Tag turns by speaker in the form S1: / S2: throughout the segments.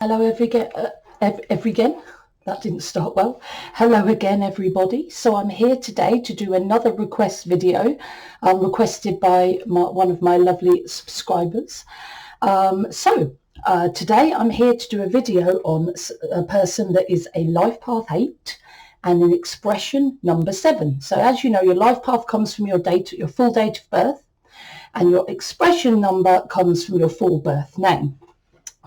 S1: Hello, again. That didn't start well. Hello again, everybody. So I'm here today to do another request video, requested by one of my lovely subscribers. Today I'm here to do a video on a person that is a life path 8 and an expression number 7. So as you know, your life path comes from your full date of birth, and your expression number comes from your full birth name.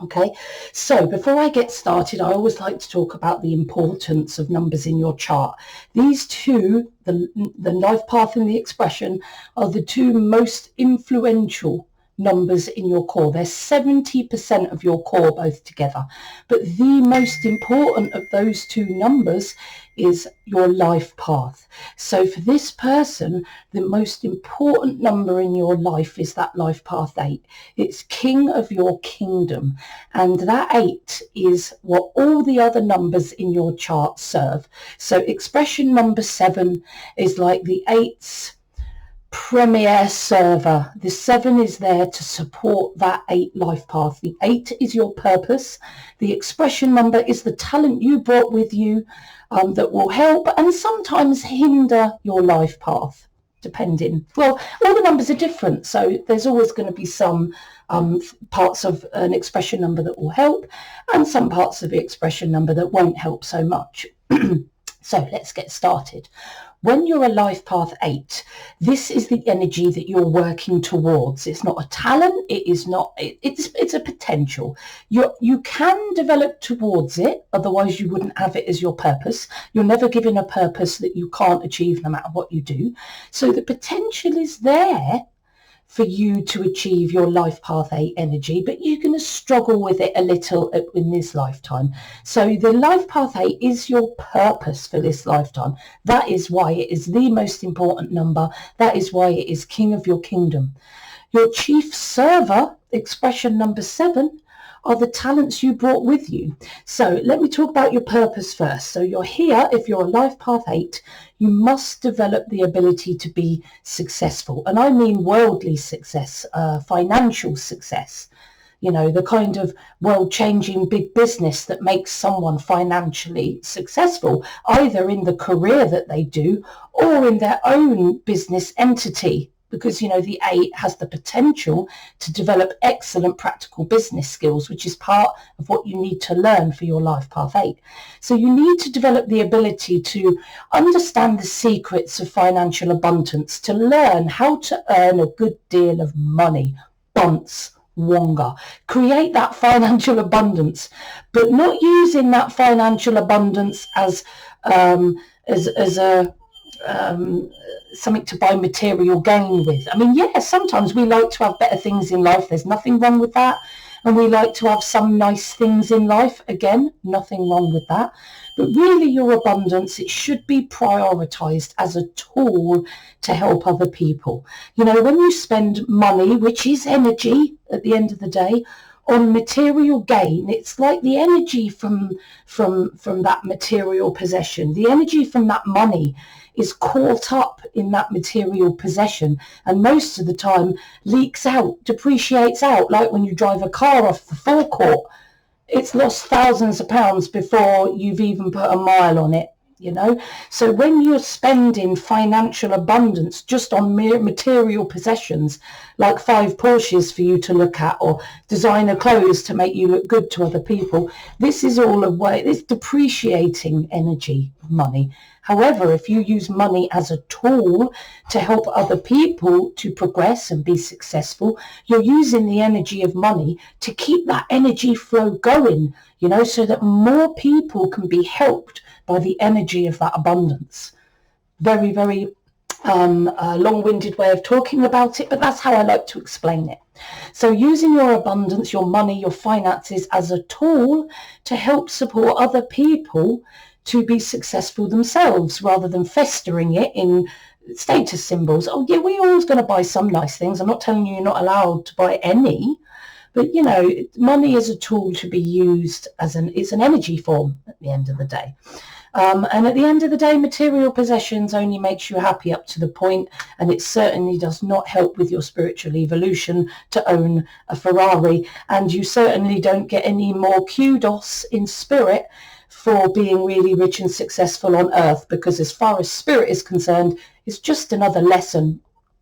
S1: Okay, so before I get started, I always like to talk about the importance of numbers in your chart. These two, the life path and the expression, are the two most influential numbers in your core. They're 70% of your core both together. But the most important of those two numbers is your life path. So for this person, the most important number in your life is that life path 8. It's king of your kingdom. And that 8 is what all the other numbers in your chart serve. So expression number 7 is like the 8's premier server. The 7 is there to support that 8 life path. The 8 is your purpose. The expression number is the talent you brought with you that will help and sometimes hinder your life path, depending. Well, all the numbers are different, so there's always going to be some parts of an expression number that will help and some parts of the expression number that won't help so much. So let's get started. When you're a life path 8, this is the energy that you're working towards. It's not a talent. It is not. It's a potential. You can develop towards it. Otherwise, you wouldn't have it as your purpose. You're never given a purpose that you can't achieve no matter what you do. So the potential is there for you to achieve your life path 8 energy, but you're going to struggle with it a little in this lifetime. So the life path 8 is your purpose for this lifetime. That is why it is the most important number. That is why it is king of your kingdom. Your chief server, expression number 7, are the talents you brought with you. So let me talk about your purpose first. So you're here, if you're a life path 8, you must develop the ability to be successful. And I mean worldly success, financial success. You know, the kind of world-changing big business that makes someone financially successful, either in the career that they do or in their own business entity. Because, you know, the 8 has the potential to develop excellent practical business skills, which is part of what you need to learn for your life path 8. So you need to develop the ability to understand the secrets of financial abundance, to learn how to earn a good deal of money, bunts, wonga. Create that financial abundance, but not using that financial abundance as something to buy material gain with. I mean, yeah, sometimes we like to have better things in life. There's nothing wrong with that. And we like to have some nice things in life. Again, nothing wrong with that. But really your abundance, it should be prioritized as a tool to help other people. You know, when you spend money, which is energy at the end of the day, on material gain, it's like the energy from that material possession, the energy from that money is caught up in that material possession, and most of the time leaks out, depreciates out, like when you drive a car off the forecourt. It's lost thousands of pounds before you've even put a mile on it, you know. So when you're spending financial abundance just on mere material possessions, like 5 Porsches for you to look at or designer clothes to make you look good to other people, this is all a way, it's depreciating energy of money. However, if you use money as a tool to help other people to progress and be successful, you're using the energy of money to keep that energy flow going, you know, so that more people can be helped by the energy of that abundance. Very, very long-winded way of talking about it, but that's how I like to explain it. So using your abundance, your money, your finances as a tool to help support other people to be successful themselves, rather than festering it in status symbols. Oh yeah, we're always going to buy some nice things. I'm not telling you you're not allowed to buy any, but you know, money is a tool to be used as it's an energy form at the end of the day. And at the end of the day, material possessions only makes you happy up to the point, and it certainly does not help with your spiritual evolution to own a Ferrari, and you certainly don't get any more kudos in spirit for being really rich and successful on earth, because as far as spirit is concerned, it's just another lesson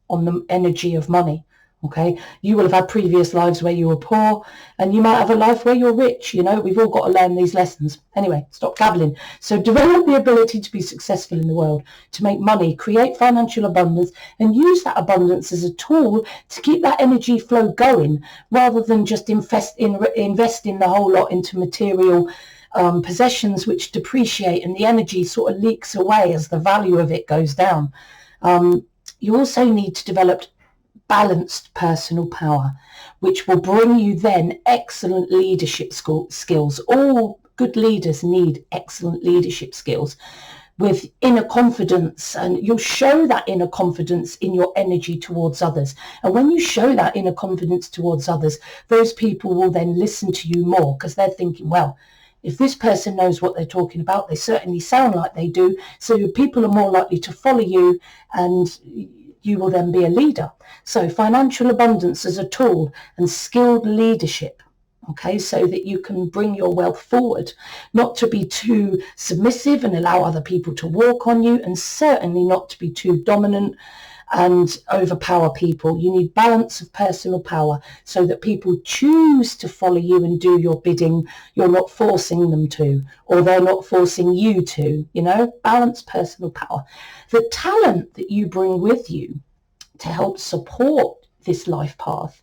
S1: on the energy of money. Okay, you will have had previous lives where you were poor, and you might have a life where you're rich. You know, we've all got to learn these lessons. Anyway, stop gabbling. So develop the ability to be successful in the world, to make money, create financial abundance, and use that abundance as a tool to keep that energy flow going, rather than just investing the whole lot into material possessions which depreciate, and the energy sort of leaks away as the value of it goes down. You also need to develop balanced personal power, which will bring you then excellent leadership skills. All good leaders need excellent leadership skills with inner confidence, and you'll show that inner confidence in your energy towards others. And when you show that inner confidence towards others, those people will then listen to you more, because they're thinking, well, if this person knows what they're talking about, they certainly sound like they do, so people are more likely to follow you, and you will then be a leader. So financial abundance as a tool, and skilled leadership, okay, so that you can bring your wealth forward, not to be too submissive and allow other people to walk on you, and certainly not to be too dominant and overpower people. You need balance of personal power so that people choose to follow you and do your bidding. You're not forcing them to, or they're not forcing you to, you know, balance personal power. The talent that you bring with you to help support this life path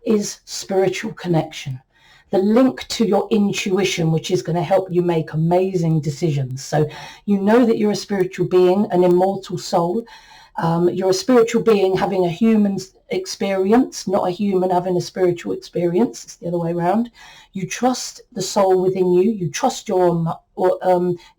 S1: is spiritual connection. The link to your intuition, which is going to help you make amazing decisions. So you know that you're a spiritual being, an immortal soul. You're a spiritual being having a human experience, not a human having a spiritual experience. It's the other way around. You trust the soul within you. You trust your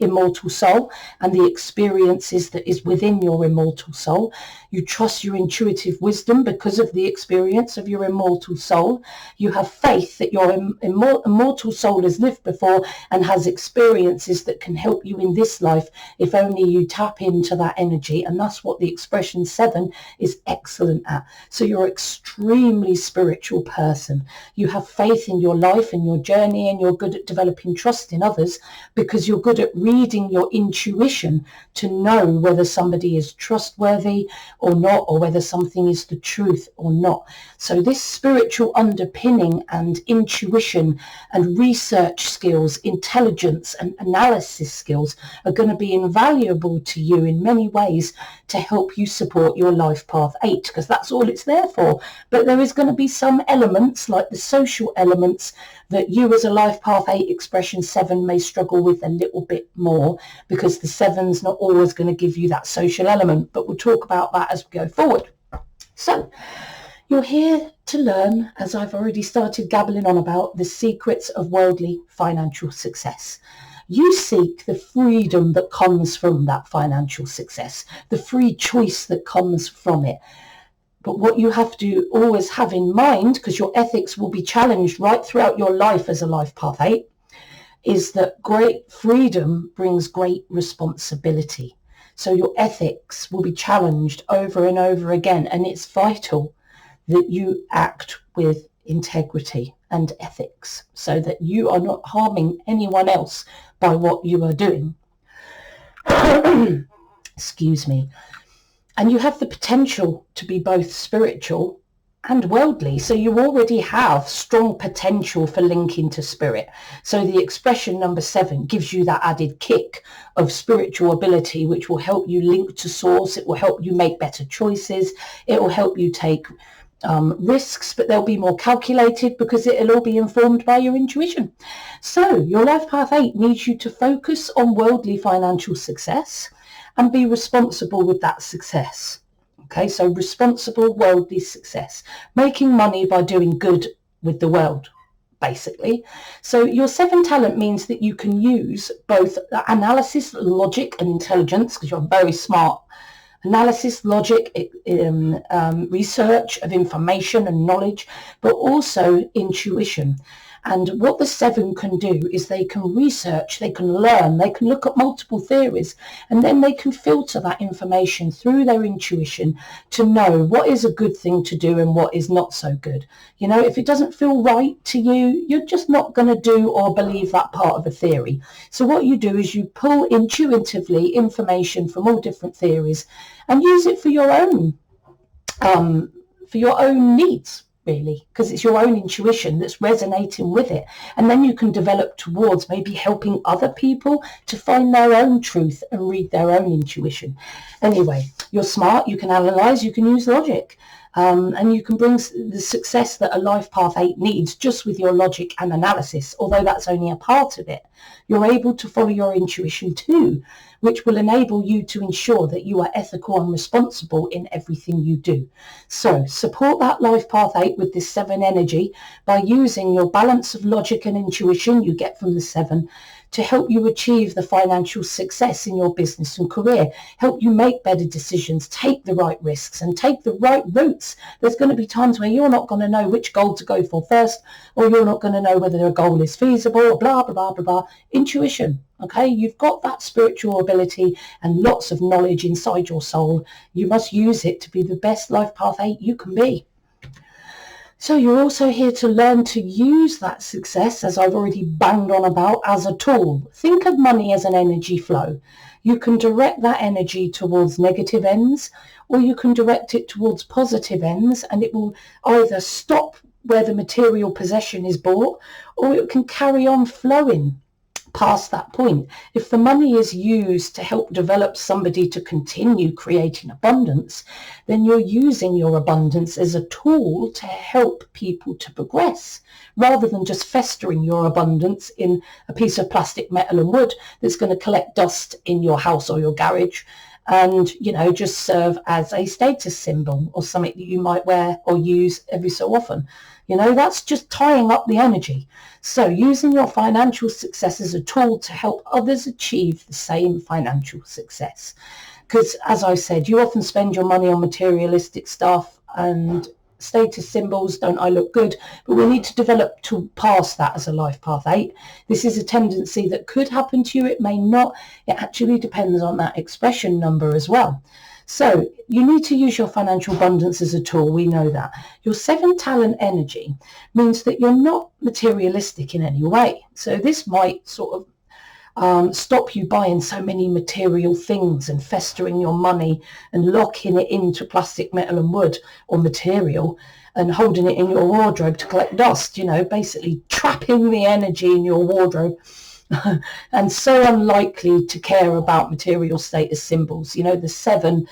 S1: immortal soul and the experiences that is within your immortal soul. You trust your intuitive wisdom because of the experience of your immortal soul. You have faith that your immortal soul has lived before and has experiences that can help you in this life if only you tap into that energy. And that's what the expression 7 is excellent at. So you're an extremely spiritual person. You have faith in your life and your journey, and you're good at developing trust in others, because you're good at reading your intuition to know whether somebody is trustworthy or not, or whether something is the truth or not. So this spiritual underpinning and intuition and research skills, intelligence and analysis skills are going to be invaluable to you in many ways to help you support your life path 8, because that's all it's there for. But there is going to be some elements, like the social elements, that you as a life path 8 expression 7 may struggle with a little bit more, because the 7's not always going to give you that social element. But we'll talk about that as we go forward. So you're here to learn, as I've already started gabbling on about, the secrets of worldly financial success. You seek the freedom that comes from that financial success, the free choice that comes from it. But what you have to always have in mind, because your ethics will be challenged right throughout your life as a life path 8, is that great freedom brings great responsibility. So your ethics will be challenged over and over again, and it's vital that you act with integrity and ethics so that you are not harming anyone else by what you are doing. Excuse me. And you have the potential to be both spiritual and worldly. So you already have strong potential for linking to spirit. So the expression number 7 gives you that added kick of spiritual ability, which will help you link to source. It will help you make better choices. It will help you take risks, but they'll be more calculated because it'll all be informed by your intuition. So your life path 8 needs you to focus on worldly financial success and be responsible with that success. Okay, so responsible worldly success, making money by doing good with the world, basically. So your 7 talent means that you can use both analysis, logic and intelligence, because you're very smart. Analysis, logic, research of information and knowledge, but also intuition. And what the 7 can do is they can research, they can learn, they can look at multiple theories, and then they can filter that information through their intuition to know what is a good thing to do and what is not so good. You know, if it doesn't feel right to you, you're just not going to do or believe that part of a theory. So what you do is you pull intuitively information from all different theories and use it for your own needs, really, because it's your own intuition that's resonating with it. And then you can develop towards maybe helping other people to find their own truth and read their own intuition. Anyway, you're smart, you can analyze, you can use logic. And you can bring the success that a life path 8 needs just with your logic and analysis, although that's only a part of it. You're able to follow your intuition too, which will enable you to ensure that you are ethical and responsible in everything you do. So support that life path 8 with this 7 energy by using your balance of logic and intuition you get from the 7 to help you achieve the financial success in your business and career, help you make better decisions, take the right risks and take the right routes. There's going to be times where you're not going to know which goal to go for first, or you're not going to know whether a goal is feasible, or blah, blah, blah, blah, blah. Intuition, okay? You've got that spiritual ability and lots of knowledge inside your soul. You must use it to be the best life path 8 you can be. So you're also here to learn to use that success, as I've already banged on about, as a tool. Think of money as an energy flow. You can direct that energy towards negative ends, or you can direct it towards positive ends, and it will either stop where the material possession is bought, or it can carry on flowing past that point. If the money is used to help develop somebody to continue creating abundance, then you're using your abundance as a tool to help people to progress, rather than just festering your abundance in a piece of plastic, metal and wood that's going to collect dust in your house or your garage and, you know, just serve as a status symbol or something that you might wear or use every so often. You know, that's just tying up the energy. So using your financial success as a tool to help others achieve the same financial success. Because as I said, you often spend your money on materialistic stuff and status symbols. Don't I look good? But we need to develop to pass that as a life path 8. This is a tendency that could happen to you. It may not. It actually depends on that expression number as well. So you need to use your financial abundance as a tool. We know that. Your 7 talent energy means that you're not materialistic in any way. So this might sort of stop you buying so many material things and festering your money and locking it into plastic, metal and wood or material and holding it in your wardrobe to collect dust, you know, basically trapping the energy in your wardrobe. And so unlikely to care about material status symbols. You know, the 7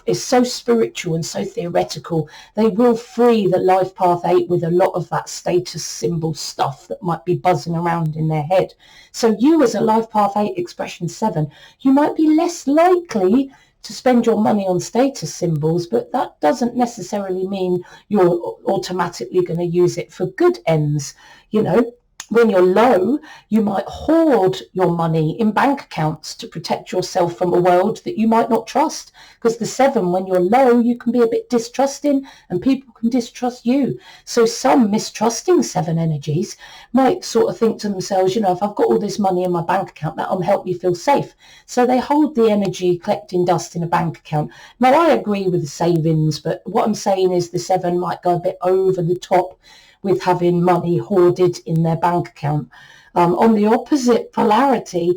S1: is so spiritual and so theoretical. They will free the life path 8 with a lot of that status symbol stuff that might be buzzing around in their head. So you as a life path 8 expression 7, you might be less likely to spend your money on status symbols, but that doesn't necessarily mean you're automatically going to use it for good ends. You know, when you're low, you might hoard your money in bank accounts to protect yourself from a world that you might not trust. Because the 7, when you're low, you can be a bit distrusting and people can distrust you. So some mistrusting 7 energies might sort of think to themselves, you know, if I've got all this money in my bank account, that'll help me feel safe. So they hold the energy collecting dust in a bank account. Now, I agree with the savings, but what I'm saying is the 7 might go a bit over the top with having money hoarded in their bank account. On the opposite polarity,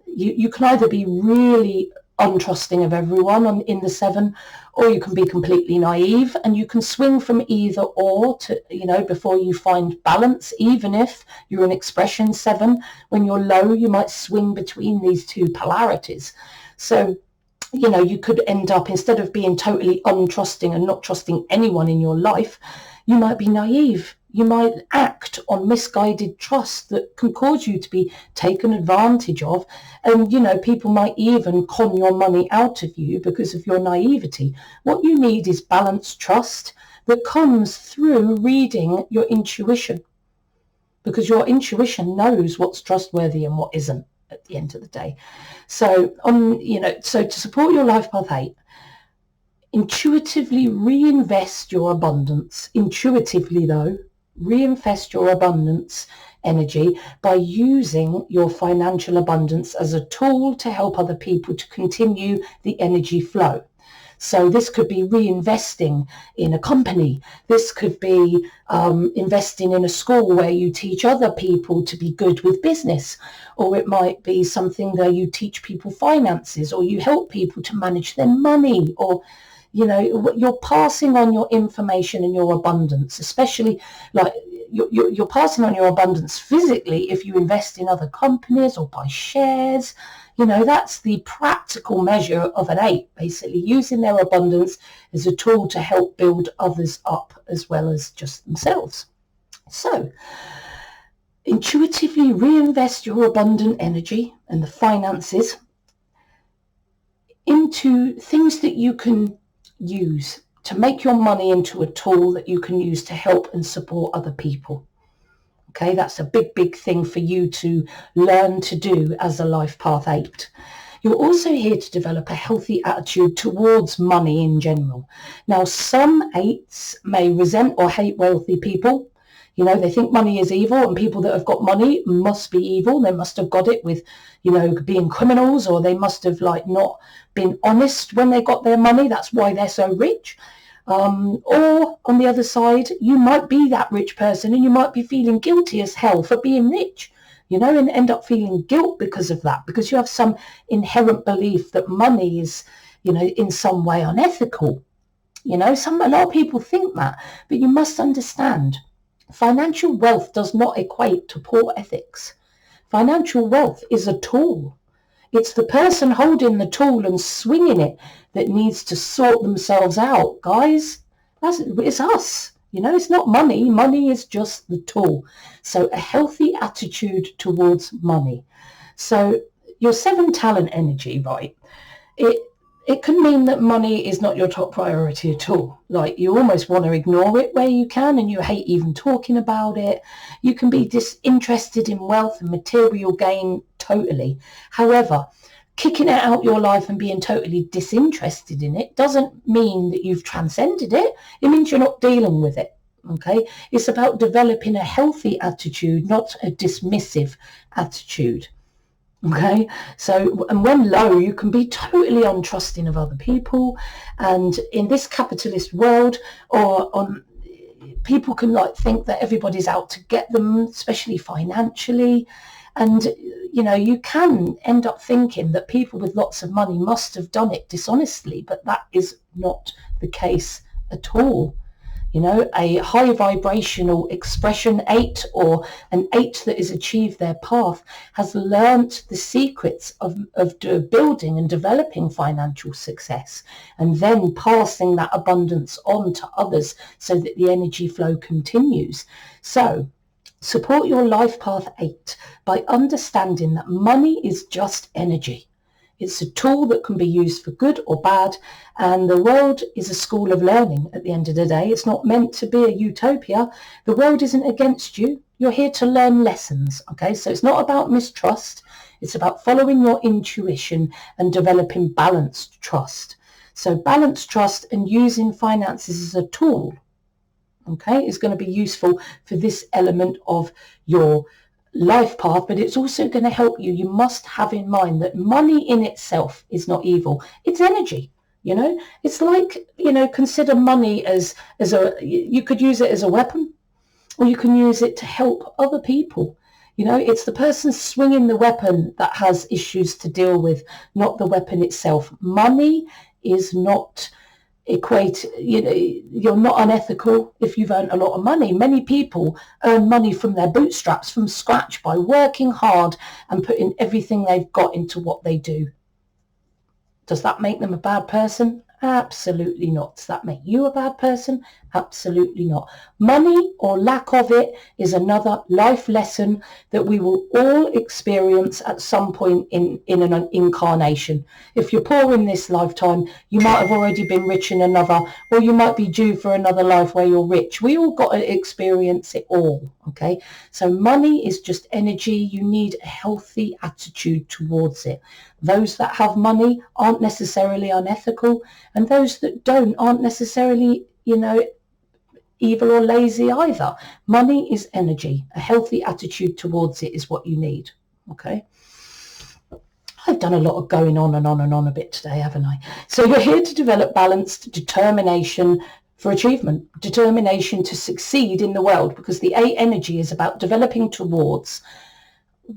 S1: you can either be really untrusting of everyone in the 7, or you can be completely naive, and you can swing from either or to, you know, before you find balance. Even if you're an expression 7, when you're low, you might swing between these two polarities. So, you know, you could end up, instead of being totally untrusting and not trusting anyone in your life, you might be naive. You might act on misguided trust that can cause you to be taken advantage of. And, you know, people might even con your money out of you because of your naivety. What you need is balanced trust that comes through reading your intuition, because your intuition knows what's trustworthy and what isn't at the end of the day. So, so to support your life path 8, intuitively reinvest your abundance. Intuitively, though, reinvest your abundance energy by using your financial abundance as a tool to help other people to continue the energy flow. So this could be reinvesting in a company. This could be investing in a school where you teach other people to be good with business. Or it might be something where you teach people finances, or you help people to manage their money, or you're passing on your information and your abundance, especially like you're passing on your abundance physically if you invest in other companies or buy shares. That's the practical measure of an 8, basically using their abundance as a tool to help build others up as well as just themselves. So intuitively reinvest your abundant energy and the finances into things that you can use to make your money into a tool that you can use to help and support other people. Okay, that's a big thing for you to learn to do as a Life Path 8. You're also here to develop a healthy attitude towards money in general. Now, some 8s may resent or hate wealthy people. They think money is evil, and people that have got money must be evil. They must have got it with, being criminals, or they must have not been honest when they got their money. That's why they're so rich. Or on the other side, you might be that rich person and you might be feeling guilty as hell for being rich, and end up feeling guilt because of that, because you have some inherent belief that money is, in some way unethical. A lot of people think that, but you must understand, financial wealth does not equate to poor ethics. Financial wealth is a tool. It's the person holding the tool and swinging it that needs to sort themselves out, guys. It's us. It's not money. Money is just the tool. So a healthy attitude towards money. So your 7 talent energy, right? It can mean that money is not your top priority at all. Like, you almost want to ignore it where you can, and you hate even talking about it. You can be disinterested in wealth and material gain totally. However, kicking it out your life and being totally disinterested in it doesn't mean that you've transcended it. It means you're not dealing with it. Okay? It's about developing a healthy attitude, not a dismissive attitude. Okay, so, and when low, you can be totally untrusting of other people, and in this capitalist world, people can think that everybody's out to get them, especially financially, and you can end up thinking that people with lots of money must have done it dishonestly, but that is not the case at all. A high vibrational expression 8, or an 8 that has achieved their path, has learnt the secrets of building and developing financial success, and then passing that abundance on to others so that the energy flow continues. So support your Life Path 8 by understanding that money is just energy. It's a tool that can be used for good or bad, and the world is a school of learning at the end of the day. It's not meant to be a utopia. The world isn't against you. You're here to learn lessons, okay? So it's not about mistrust. It's about following your intuition and developing balanced trust. So balanced trust and using finances as a tool, okay, is going to be useful for this element of your life path, but it's also going to help you. You must have in mind that money in itself is not evil. It's energy. It's like, consider money as you could use it as a weapon, or you can use it to help other people. It's the person swinging the weapon that has issues to deal with, not the weapon itself. Money is not you're not unethical if you've earned a lot of money. Many people earn money from their bootstraps, from scratch, by working hard and putting everything they've got into what they do. Does that make them a bad person? Absolutely not. Does that make you a bad person? Absolutely not. Money, or lack of it, is another life lesson that we will all experience at some point in an incarnation. If you're poor in this lifetime, you might have already been rich in another, or you might be due for another life where you're rich. We all got to experience it all, okay? So money is just energy. You need a healthy attitude towards it. Those that have money aren't necessarily unethical, and those that don't aren't necessarily, evil or lazy either. Money is energy. A healthy attitude towards it is what you need. Okay. I've done a lot of going on and on and on a bit today, haven't I? So you're here to develop balanced determination for achievement, determination to succeed in the world, because the 8 energy is about developing towards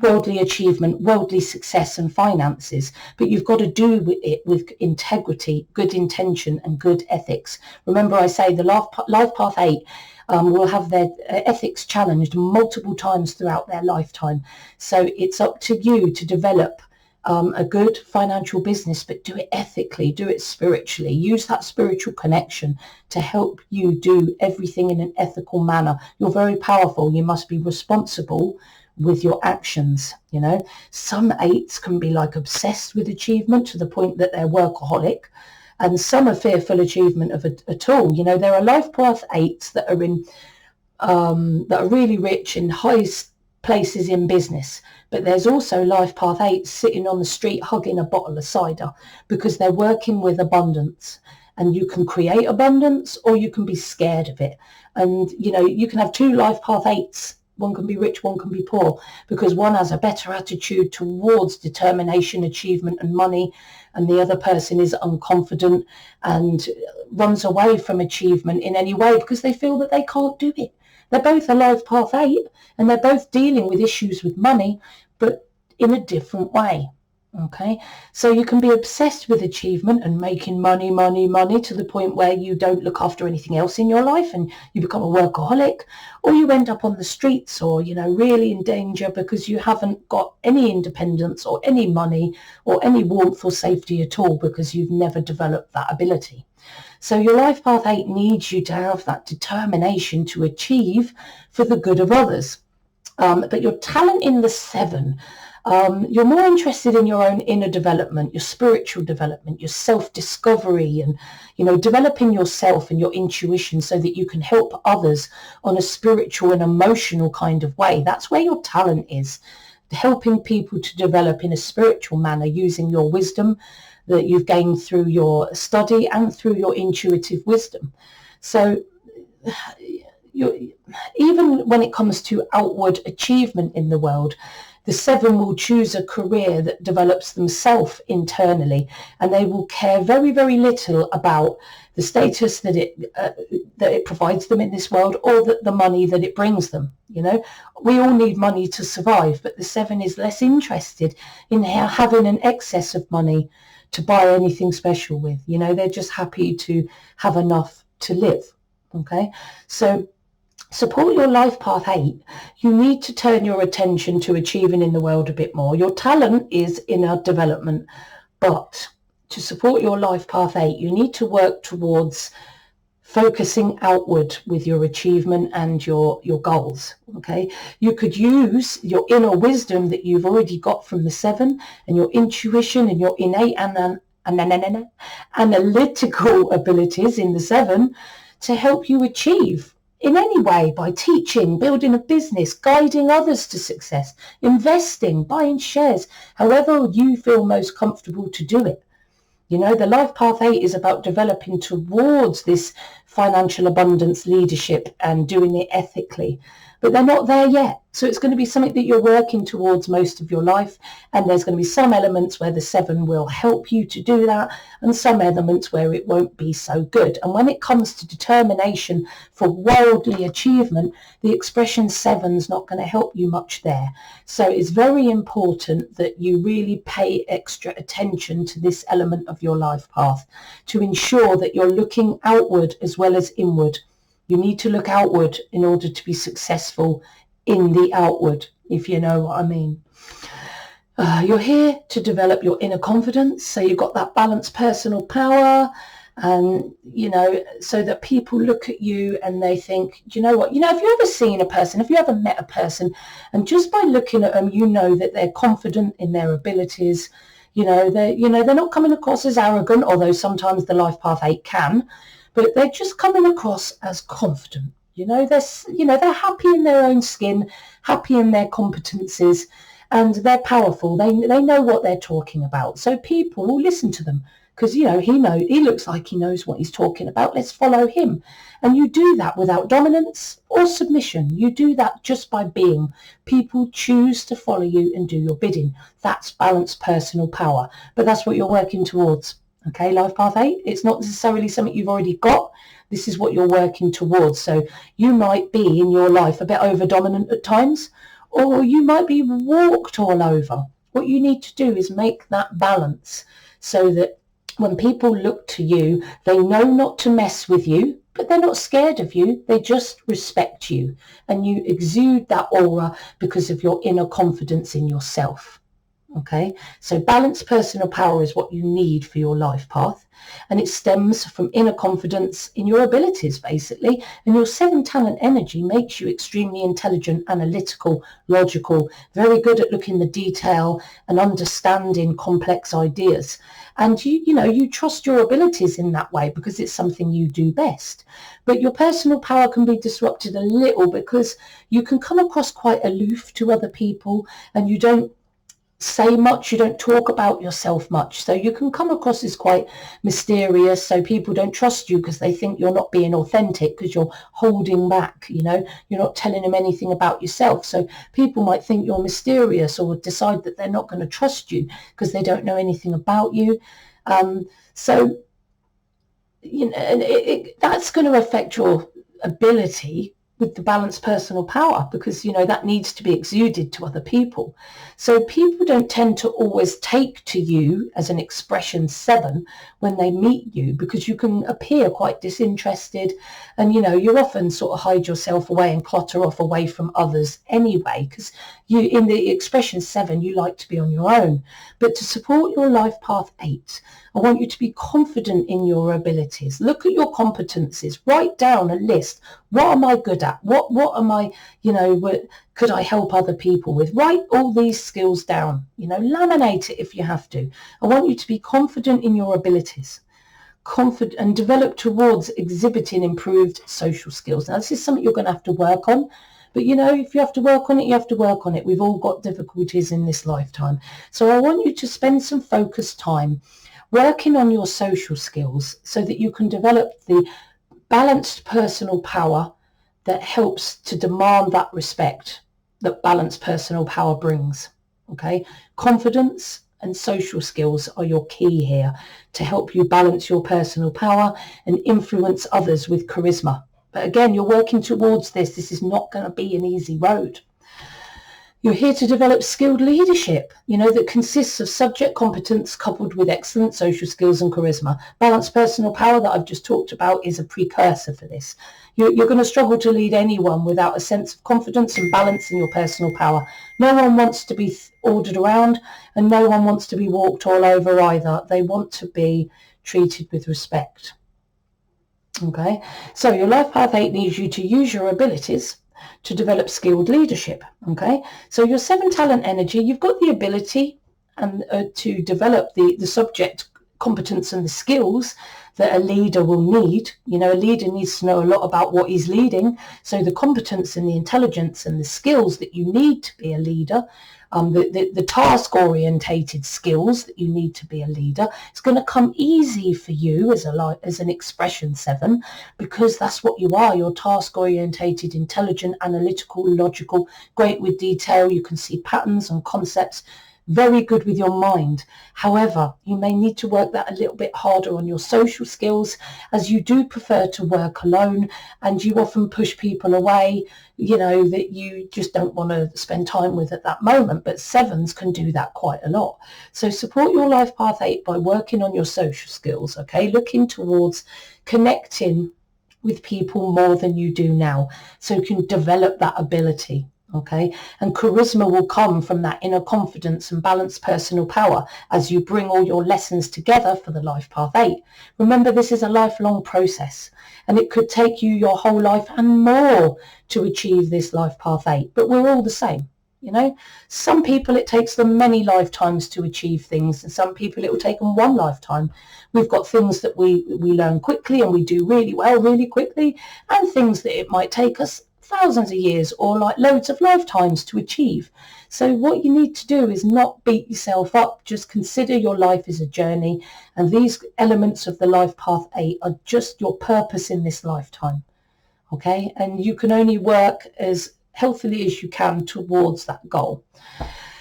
S1: worldly achievement, worldly success and finances, but you've got to do it with integrity, good intention and good ethics. Remember, I say the life path 8 will have their ethics challenged multiple times throughout their lifetime. So it's up to you to develop a good financial business, but do it ethically, do it spiritually, use that spiritual connection to help you do everything in an ethical manner. You're very powerful. You must be responsible with your actions. You know, some 8s can be like obsessed with achievement to the point that they're workaholic, and some are fearful achievement of it at all. You know, there are life path 8s that are in that are really rich in high places in business, but there's also life path 8 sitting on the street hugging a bottle of cider, because they're working with abundance. And you can create abundance or you can be scared of it. And you know, you can have 2 life path 8s. One can be rich, one can be poor, because one has a better attitude towards determination, achievement and money, and the other person is unconfident and runs away from achievement in any way because they feel that they can't do it. They're both a life path 8 and they're both dealing with issues with money, but in a different way. Okay, so you can be obsessed with achievement and making money to the point where you don't look after anything else in your life and you become a workaholic, or you end up on the streets, or, you know, really in danger because you haven't got any independence or any money or any warmth or safety at all because you've never developed that ability. So your life path 8 needs you to have that determination to achieve for the good of others. But your talent in the 7, you're more interested in your own inner development, your spiritual development, your self-discovery, and, you know, developing yourself and your intuition so that you can help others on a spiritual and emotional kind of way. That's where your talent is, helping people to develop in a spiritual manner using your wisdom that you've gained through your study and through your intuitive wisdom. So even when it comes to outward achievement in the world, the 7 will choose a career that develops themselves internally, and they will care very, very little about the status that it provides them in this world, or the money that it brings them. You know, we all need money to survive, but the 7 is less interested in having an excess of money to buy anything special with. You know, they're just happy to have enough to live. Okay, so support your life path 8. You need to turn your attention to achieving in the world a bit more. Your talent is inner development, but to support your life path 8, you need to work towards focusing outward with your achievement and your goals. Okay, you could use your inner wisdom that you've already got from the 7 and your intuition and your innate and analytical abilities in the 7 to help you achieve in any way, by teaching, building a business, guiding others to success, investing, buying shares, however you feel most comfortable to do it. You know, the life path 8 is about developing towards this financial abundance leadership and doing it ethically, but they're not there yet. So it's going to be something that you're working towards most of your life, and there's going to be some elements where the 7 will help you to do that and some elements where it won't be so good. And when it comes to determination for worldly achievement, the expression 7's not going to help you much there. So it's very important that you really pay extra attention to this element of your life path to ensure that you're looking outward as well as inward. You need to look outward in order to be successful in the outward, if you know what I mean. You're here to develop your inner confidence, so you've got that balanced personal power, and, you know, so that people look at you and they think, do you know what? You know, have you ever seen a person, have you ever met a person, and just by looking at them, you know that they're confident in their abilities. They're not coming across as arrogant, although sometimes the life path 8 can, but they're just coming across as confident. They're happy in their own skin, happy in their competencies, and they're powerful. They know what they're talking about. So people will listen to them because, you know, he looks like he knows what he's talking about. Let's follow him. And you do that without dominance or submission. You do that just by being. People choose to follow you and do your bidding. That's balanced personal power. But that's what you're working towards. Okay, Life Path 8. It's not necessarily something you've already got. This is what you're working towards. So you might be in your life a bit over dominant at times, or you might be walked all over. What you need to do is make that balance so that when people look to you, they know not to mess with you, but they're not scared of you. They just respect you. And you exude that aura because of your inner confidence in yourself. Okay, so balanced personal power is what you need for your life path, and it stems from inner confidence in your abilities, basically. And your 7 talent energy makes you extremely intelligent, analytical, logical, very good at looking the detail and understanding complex ideas. And you trust your abilities in that way because it's something you do best. But your personal power can be disrupted a little because you can come across quite aloof to other people, and you don't say much, you don't talk about yourself much, so you can come across as quite mysterious, so people don't trust you because they think you're not being authentic because you're holding back, you're not telling them anything about yourself. So people might think you're mysterious or decide that they're not going to trust you because they don't know anything about you. So that's going to affect your ability with the balanced personal power, because that needs to be exuded to other people. So people don't tend to always take to you as an expression 7 when they meet you, because you can appear quite disinterested, and you often sort of hide yourself away and clutter off away from others anyway, because you, in the expression 7, you like to be on your own. But to support your life path 8, I want you to be confident in your abilities. Look at your competencies. Write down a list. What am I good at? What am I, what could I help other people with? Write all these skills down. Laminate it if you have to. I want you to be confident in your abilities. Confident and develop towards exhibiting improved social skills. Now, this is something you're going to have to work on. But, if you have to work on it, you have to work on it. We've all got difficulties in this lifetime. So I want you to spend some focused time working on your social skills so that you can develop the balanced personal power that helps to demand that respect that balanced personal power brings. Okay, confidence and social skills are your key here to help you balance your personal power and influence others with charisma. But again, you're working towards this. This is not going to be an easy road. You're here to develop skilled leadership, that consists of subject competence coupled with excellent social skills and charisma. Balanced personal power that I've just talked about is a precursor for this. You're going to struggle to lead anyone without a sense of confidence and balance in your personal power. No one wants to be ordered around, and no one wants to be walked all over either. They want to be treated with respect. Okay, so your life path 8 needs you to use your abilities to develop skilled leadership. Okay, so your 7 talent energy, you've got the ability and to develop the subject competence and the skills that a leader will need. A leader needs to know a lot about what he's leading. So the competence and the intelligence and the skills that you need to be a leader, the task-orientated skills that you need to be a leader, it's going to come easy for you as an expression 7, because that's what you are. You're task-orientated, intelligent, analytical, logical, great with detail. You can see patterns and concepts, very good with your mind. However, you may need to work that a little bit harder on your social skills, as you do prefer to work alone, and you often push people away, that you just don't want to spend time with at that moment. But 7s can do that quite a lot. So support your life path 8 by working on your social skills, okay? Looking towards connecting with people more than you do now, so you can develop that ability. Okay, and charisma will come from that inner confidence and balanced personal power as you bring all your lessons together for the life path 8. Remember, this is a lifelong process, and it could take you your whole life and more to achieve this life path 8, but we're all the same. Some people it takes them many lifetimes to achieve things, and some people it will take them one lifetime. We've got things that we learn quickly and we do really well really quickly, and things that it might take us thousands of years or like loads of lifetimes to achieve. So what you need to do is not beat yourself up. Just consider your life as a journey, and these elements of the Life Path 8 are just your purpose in this lifetime. Okay, and you can only work as healthily as you can towards that goal.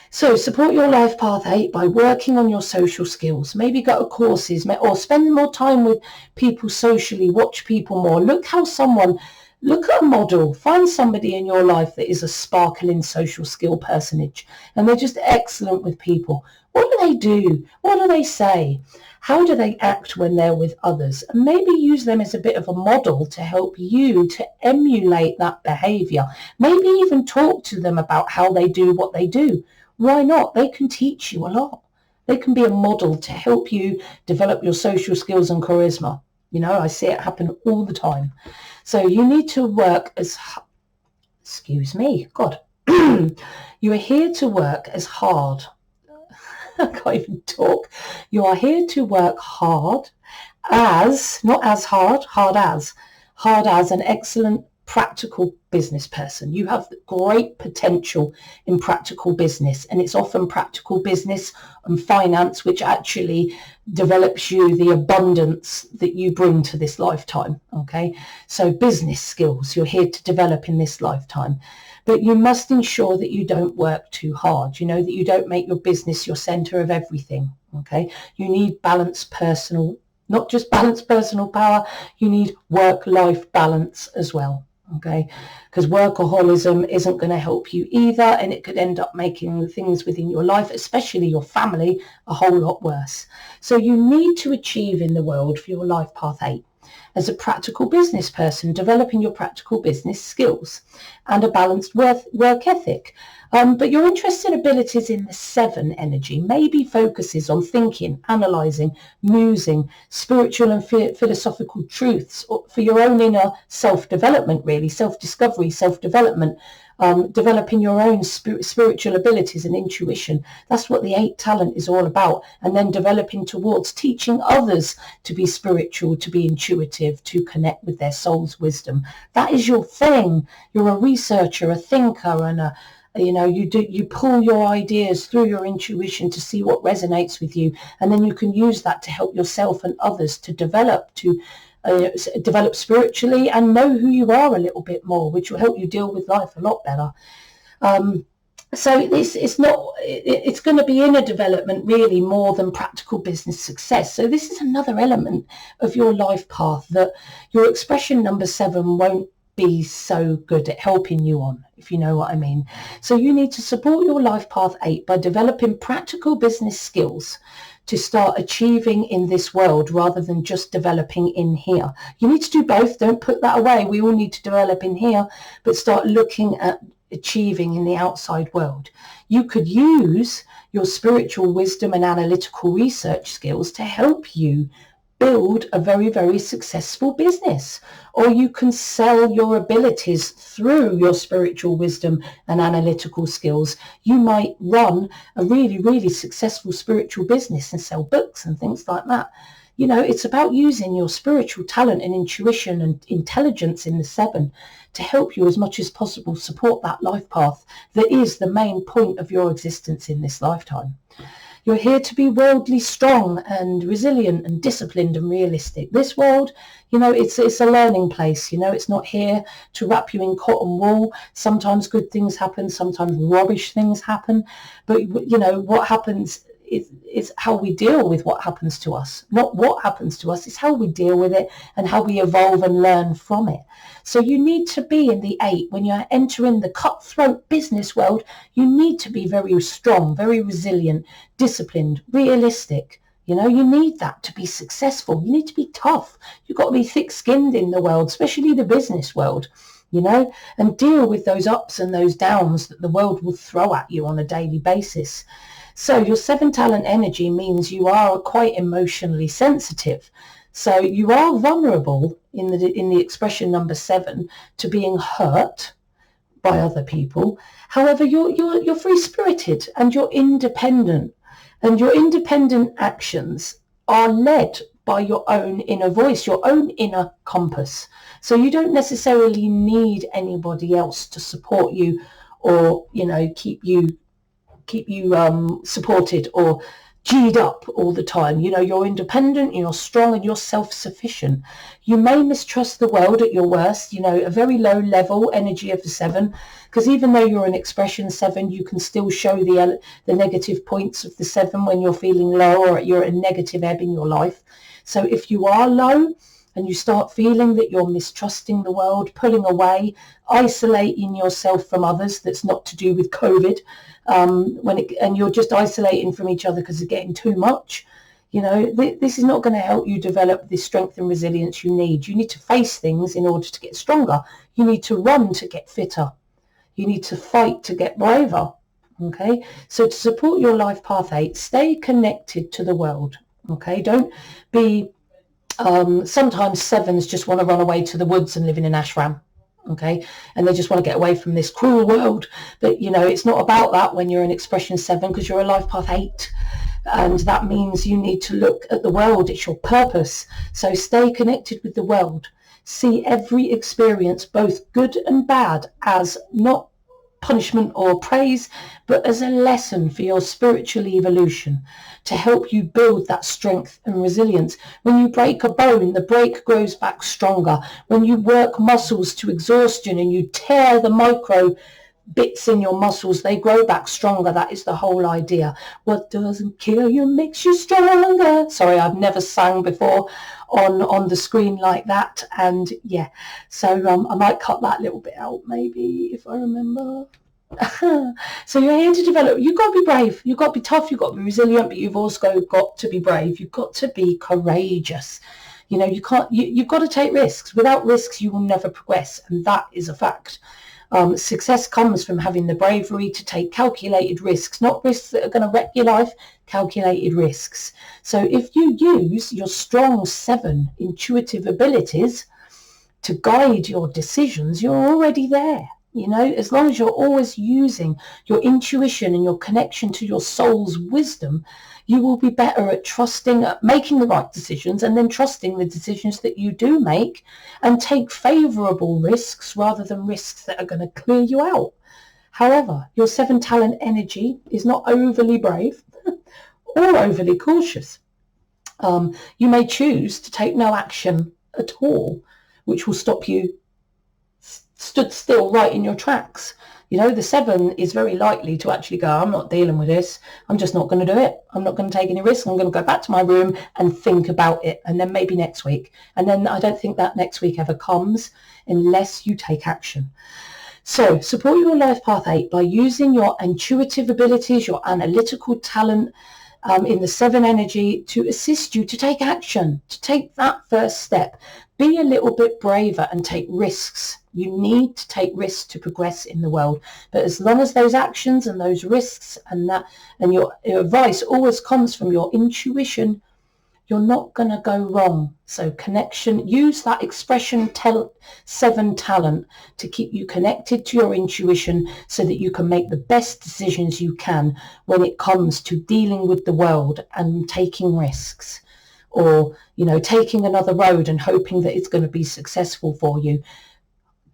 S1: So support your Life Path 8 by working on your social skills. Maybe go to courses or spend more time with people socially, watch people more. Look at a model, find somebody in your life that is a sparkling social skill personage and they're just excellent with people. What do they do? What do they say? How do they act when they're with others? And maybe use them as a bit of a model to help you to emulate that behavior. Maybe even talk to them about how they do what they do. Why not? They can teach you a lot. They can be a model to help you develop your social skills and charisma. You know, I see it happen all the time. So you need to work as, excuse me, God, you are here to work as hard. I can't even talk. You are here to work hard as, not as hard, hard as an excellent practical business person. You have great potential in practical business, and it's often practical business and finance which actually develops you the abundance that you bring to this lifetime. Okay, so business skills you're here to develop in this lifetime, but you must ensure that you don't work too hard. You know, that you don't make your business your center of everything. Okay, you need balanced personal, not just balanced personal power, you need work-life balance as well. Okay, because workaholism isn't going to help you either, and it could end up making things within your life, especially your family, a whole lot worse. So you need to achieve in the world for your Life Path 8 as a practical business person, developing your practical business skills and a balanced work ethic. But your interests and abilities in the 7 energy maybe focuses on thinking, analysing, musing, spiritual and philosophical truths for your own inner self-development, really, self-discovery, self-development, developing your own spiritual abilities and intuition. That's what the 8 talent is all about. And then developing towards teaching others to be spiritual, to be intuitive, to connect with their soul's wisdom. That is your thing. You're a researcher, a thinker, and you pull your ideas through your intuition to see what resonates with you, and then you can use that to help yourself and others to develop spiritually and know who you are a little bit more, which will help you deal with life a lot better. So it's going to be inner development really more than practical business success. So this is another element of your life path that your expression number 7 won't be so good at helping you on, if you know what I mean. So you need to support your Life Path 8 by developing practical business skills to start achieving in this world rather than just developing in here. You need to do both. Don't put that away. We all need to develop in here, but start looking at achieving in the outside world. You could use your spiritual wisdom and analytical research skills to help you build a very, very successful business, or you can sell your abilities through your spiritual wisdom and analytical skills. You might run a really, really successful spiritual business and sell books and things like that. You know, it's about using your spiritual talent and intuition and intelligence in the 7 to help you as much as possible support that life path that is the main point of your existence in this lifetime. You're here to be worldly strong and resilient and disciplined and realistic. This world, you know, it's a learning place. You know, it's not here to wrap you in cotton wool. Sometimes good things happen, sometimes rubbish things happen. But, you know, what happens is how we deal with what happens to us. Not what happens to us, it's how we deal with it and how we evolve and learn from it. So you need to be in the 8. When you're entering the cutthroat business world, you need to be very strong, very resilient, disciplined, realistic. You know, you need that to be successful. You need to be tough. You've got to be thick-skinned in the world, especially the business world, you know, and deal with those ups and those downs that the world will throw at you on a daily basis. So your 7 talent energy means you are quite emotionally sensitive. So you are vulnerable in the expression number 7 to being hurt by other people. However, you're free-spirited and you're independent, and your independent actions are led by your own inner voice, your own inner compass. So you don't necessarily need anybody else to support you, or keep you supported or G'd up all the time. You're independent, you're strong, and you're self-sufficient. You may mistrust the world at your worst, a very low level energy of the 7, because even though you're an expression 7, you can still show the negative points of the 7 when you're feeling low or you're at a negative ebb in your life. So if you are low and you start feeling that you're mistrusting the world, pulling away, isolating yourself from others, that's not to do with COVID, and you're just isolating from each other because it's getting too much, this is not going to help you develop the strength and resilience you need. You need to face things in order to get stronger. You need to run to get fitter. You need to fight to get braver. Okay, so to support your life path 8, stay connected to the world. Okay, don't be sometimes 7s just want to run away to the woods and live in an ashram. Okay, and they just want to get away from this cruel world. But it's not about that when you're an expression 7, because you're a life path 8, and that means you need to look at the world. It's your purpose. So stay connected with the world. See every experience, both good and bad, as not punishment or praise, but as a lesson for your spiritual evolution, to help you build that strength and resilience. When you break a bone, the break grows back stronger. When you work muscles to exhaustion and you tear the micro bits in your muscles, they grow back stronger. That is the whole idea. What doesn't kill you makes you stronger. Sorry, I've never sang before on the screen like that, and yeah, so I might cut that little bit out maybe if I remember. So you're here to develop. You've got to be brave, you've got to be tough, you've got to be resilient, but you've also got to be brave. You've got to be courageous. You've got to take risks. Without risks you will never progress, and that is a fact. Success comes from having the bravery to take calculated risks, not risks that are going to wreck your life, calculated risks. So if you use your strong 7 intuitive abilities to guide your decisions, you're already there. As long as you're always using your intuition and your connection to your soul's wisdom, you will be better at trusting, at making the right decisions, and then trusting the decisions that you do make, and take favourable risks rather than risks that are going to clear you out. However, your 7 talent energy is not overly brave or overly cautious. You may choose to take no action at all, which will stop you stood still right in your tracks. The 7 is very likely to actually go, I'm not dealing with this. I'm just not going to do it. I'm not going to take any risks. I'm going to go back to my room and think about it. And then maybe next week. And then I don't think that next week ever comes unless you take action. So support your life path 8 by using your intuitive abilities, your analytical talent, in the 7 energy, to assist you to take action, to take that first step. Be a little bit braver and take risks. You need to take risks to progress in the world. But as long as those actions and those risks and your advice always comes from your intuition, you're not going to go wrong. So connection, use that expression 7 talent to keep you connected to your intuition so that you can make the best decisions you can when it comes to dealing with the world and taking risks, or taking another road and hoping that it's going to be successful for you.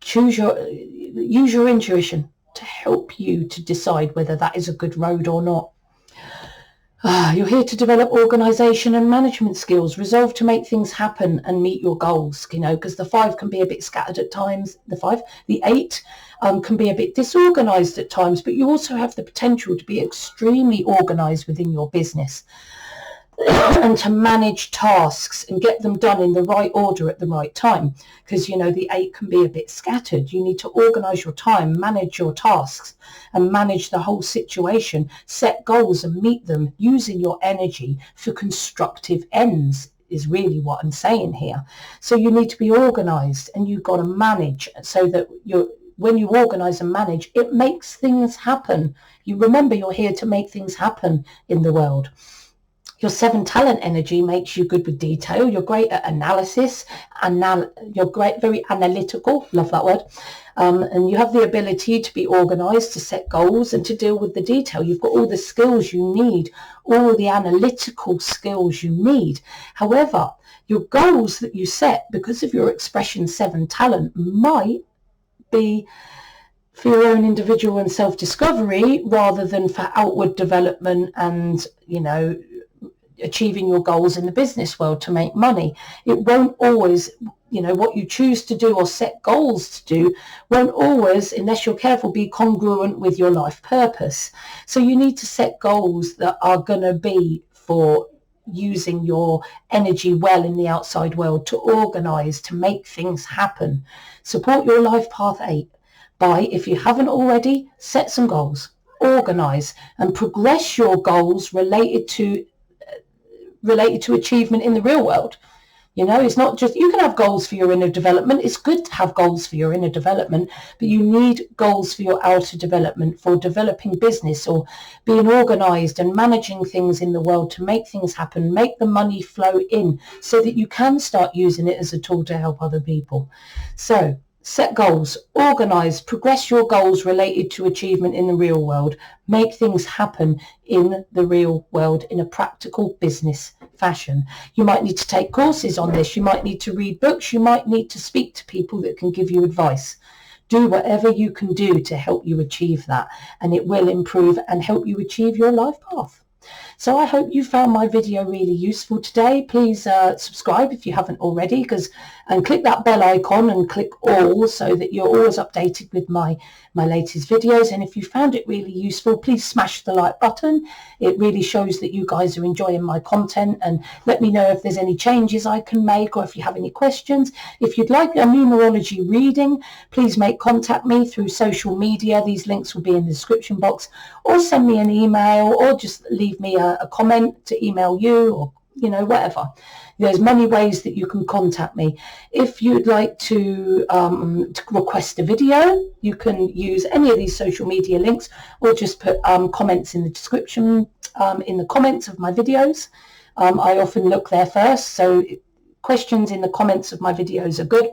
S1: Use your intuition to help you to decide whether that is a good road or not. You're here to develop organisation and management skills, resolve to make things happen and meet your goals, because the 5 can be a bit scattered at times. The 8 can be a bit disorganised at times, but you also have the potential to be extremely organised within your business and to manage tasks and get them done in the right order at the right time, because the 8 can be a bit scattered. You need to organise your time, manage your tasks and manage the whole situation, set goals and meet them using your energy for constructive ends is really what I'm saying here. So you need to be organised, and you've got to manage so that when you organise and manage, it makes things happen. You remember, you're here to make things happen in the world. Your 7 talent energy makes you good with detail. You're great at analysis, and you're great, very analytical. Love that word. And you have the ability to be organized, to set goals, and to deal with the detail. You've got all the skills you need, all the analytical skills you need. However, your goals that you set, because of your expression 7 talent, might be for your own individual and self-discovery rather than for outward development and, achieving your goals in the business world to make money. It won't always, what you choose to do or set goals to do won't always, unless you're careful, be congruent with your life purpose. So you need to set goals that are going to be for using your energy well in the outside world, to organize, to make things happen. Support your life path 8 by, if you haven't already, set some goals, organize and progress your goals related to achievement in the real world. It's not just, you can have goals for your inner development. It's good to have goals for your inner development, but you need goals for your outer development, for developing business or being organized and managing things in the world to make things happen, make the money flow in so that you can start using it as a tool to help other people. So set goals, organize, progress your goals related to achievement in the real world, make things happen in the real world in a practical business fashion. You might need to take courses on this. You might need to read books. You might need to speak to people that can give you advice. Do whatever you can do to help you achieve that, and it will improve and help you achieve your life path. So I hope you found my video really useful today. Please subscribe if you haven't already, and click that bell icon and click all so that you're always updated with my latest videos. And if you found it really useful, please smash the like button. It really shows that you guys are enjoying my content, and let me know if there's any changes I can make or if you have any questions. If you'd like a numerology reading, please contact me through social media. These links will be in the description box, or send me an email, or just leave me a comment to email you, or whatever. There's many ways that you can contact me. If you'd like to request a video, you can use any of these social media links, or just put comments in the description, in the comments of my videos. I often look there first, so questions in the comments of my videos are good.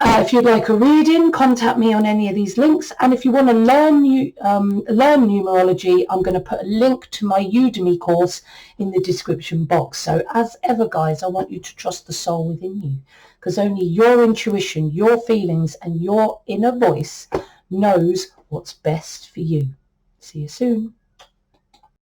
S1: If you'd like a reading, contact me on any of these links. And if you want to learn numerology, I'm going to put a link to my Udemy course in the description box. So as ever, guys, I want you to trust the soul within you, because only your intuition, your feelings, and your inner voice knows what's best for you. See you soon.